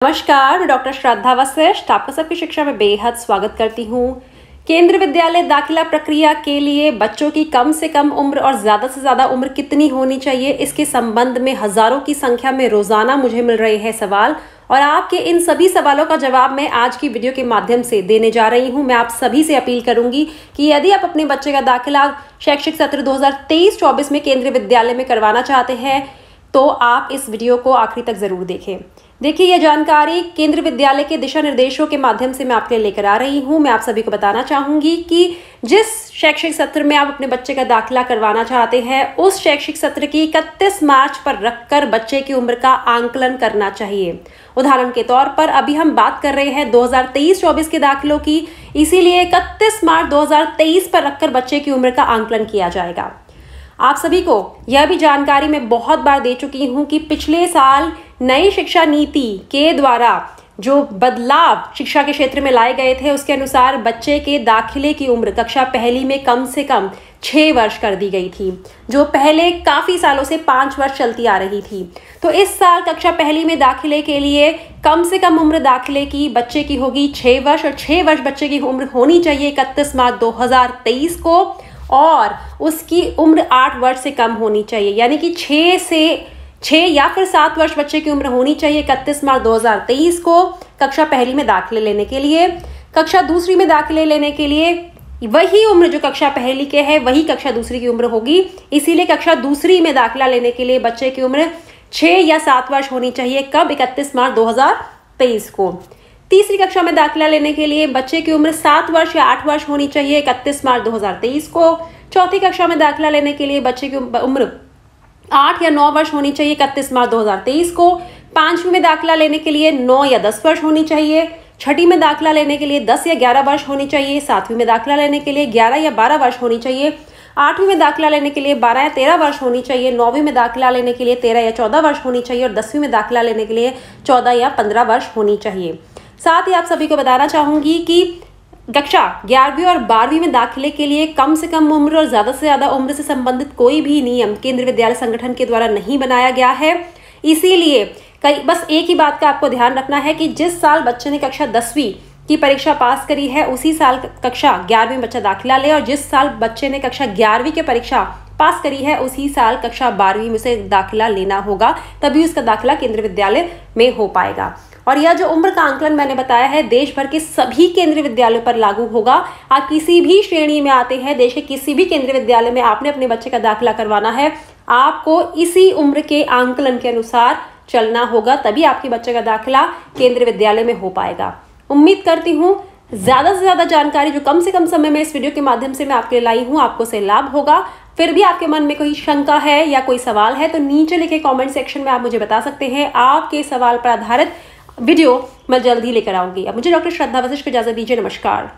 नमस्कार, मैं डॉक्टर श्रद्धा वशिष्ठ आपका सबकी शिक्षा में बेहद स्वागत करती हूँ। केंद्रीय विद्यालय दाखिला प्रक्रिया के लिए बच्चों की कम से कम उम्र और ज़्यादा से ज़्यादा उम्र कितनी होनी चाहिए, इसके संबंध में हज़ारों की संख्या में रोज़ाना मुझे मिल रहे हैं सवाल, और आपके इन सभी सवालों का जवाब मैं आज की वीडियो के माध्यम से देने जा रही हूँ। मैं आप सभी से अपील करूंगी कि यदि आप अपने बच्चे का दाखिला शैक्षिक सत्र 2023-24 में केंद्रीय विद्यालय में करवाना चाहते हैं तो आप इस वीडियो को आखिरी तक ज़रूर देखें। देखिए, यह जानकारी केंद्रीय विद्यालय के दिशा निर्देशों के माध्यम से मैं आपके लिए लेकर आ रही हूँ। मैं आप सभी को बताना चाहूँगी कि जिस शैक्षिक सत्र में आप अपने बच्चे का दाखिला करवाना चाहते हैं उस शैक्षिक सत्र की 31 मार्च पर रखकर बच्चे की उम्र का आंकलन करना चाहिए। उदाहरण के तौर पर अभी हम बात कर रहे हैं 2023-24 के दाखिलों की, इसीलिए 31 मार्च 2023 पर रखकर बच्चे की उम्र का आंकलन किया जाएगा। आप सभी को यह भी जानकारी मैं बहुत बार दे चुकी हूं कि पिछले साल नई शिक्षा नीति के द्वारा जो बदलाव शिक्षा के क्षेत्र में लाए गए थे उसके अनुसार बच्चे के दाखिले की उम्र कक्षा पहली में कम से कम 6 वर्ष कर दी गई थी, जो पहले काफ़ी सालों से 5 वर्ष चलती आ रही थी। तो इस साल कक्षा पहली में दाखिले के लिए कम से कम उम्र दाखिले की बच्चे की होगी 6 वर्ष, और 6 वर्ष बच्चे की उम्र होनी चाहिए 31 मार्च 2023 को, और उसकी उम्र 8 वर्ष से कम होनी चाहिए, यानी कि 6 या फिर 7 वर्ष बच्चे की उम्र होनी चाहिए 31 मार्च 2023 को कक्षा पहली में दाखिले लेने के लिए। कक्षा दूसरी में दाखिले लेने के लिए वही उम्र जो कक्षा पहली के है वही कक्षा दूसरी की उम्र होगी, इसीलिए कक्षा दूसरी में दाखिला लेने के लिए बच्चे की उम्र 6 या 7 वर्ष होनी चाहिए। कब? 31 मार्च 2023 को। तीसरी कक्षा में दाखिला लेने के लिए बच्चे की उम्र 7 वर्ष या 8 वर्ष होनी चाहिए 31 मार्च 2023 को। चौथी कक्षा में दाखिला लेने के लिए बच्चे की उम्र 8 या 9 वर्ष होनी चाहिए 31 मार्च 2023 को। पांचवी में दाखिला लेने के लिए 9 या 10 वर्ष होनी चाहिए। छठी में दाखिला लेने के लिए 10 या 11 वर्ष होनी चाहिए। सातवीं में दाखिला लेने के लिए 11 या 12 वर्ष होनी चाहिए। आठवीं में दाखिला लेने के लिए 12 या 13 वर्ष होनी चाहिए। नौवीं में दाखिला लेने के लिए 13 या 14 वर्ष होनी चाहिए, और 10वीं में दाखिला लेने के लिए 14 या 15 वर्ष होनी चाहिए। साथ ही आप सभी को बताना चाहूंगी कि कक्षा 11वीं और 12वीं में दाखिले के लिए कम से कम उम्र और ज़्यादा से ज़्यादा उम्र से संबंधित कोई भी नियम केंद्रीय विद्यालय संगठन के द्वारा नहीं बनाया गया है। इसीलिए बस एक ही बात का आपको ध्यान रखना है कि जिस साल बच्चे ने कक्षा 10वीं की परीक्षा पास करी है उसी साल कक्षा 11वीं में बच्चा दाखिला ले, और जिस साल बच्चे ने कक्षा 11वीं की परीक्षा पास करी है उसी साल कक्षा 12वीं में से दाखिला लेना होगा, तभी उसका दाखिला केंद्रीय विद्यालय में हो पाएगा। और यह जो उम्र का आंकलन मैंने बताया है देश भर के सभी केंद्रीय विद्यालयों पर लागू होगा। आप किसी भी श्रेणी में आते हैं, देश के किसी भी केंद्रीय विद्यालय में आपने अपने बच्चे का दाखिला करवाना है, आपको इसी उम्र के आंकलन के अनुसार चलना होगा, तभी आपके बच्चे का दाखिला केंद्रीय विद्यालय में हो पाएगा। उम्मीद करती हूँ ज़्यादा से ज़्यादा जानकारी जो कम से कम समय में इस वीडियो के माध्यम से मैं आपके लिए लाई हूँ आपको से लाभ होगा। फिर भी आपके मन में कोई शंका है या कोई सवाल है तो नीचे लिखे कमेंट सेक्शन में आप मुझे बता सकते हैं। आपके सवाल पर आधारित वीडियो मैं जल्द ही लेकर आऊंगी। अब मुझे डॉक्टर श्रद्धा वशिष्ठ को इजाजत दीजिए। नमस्कार।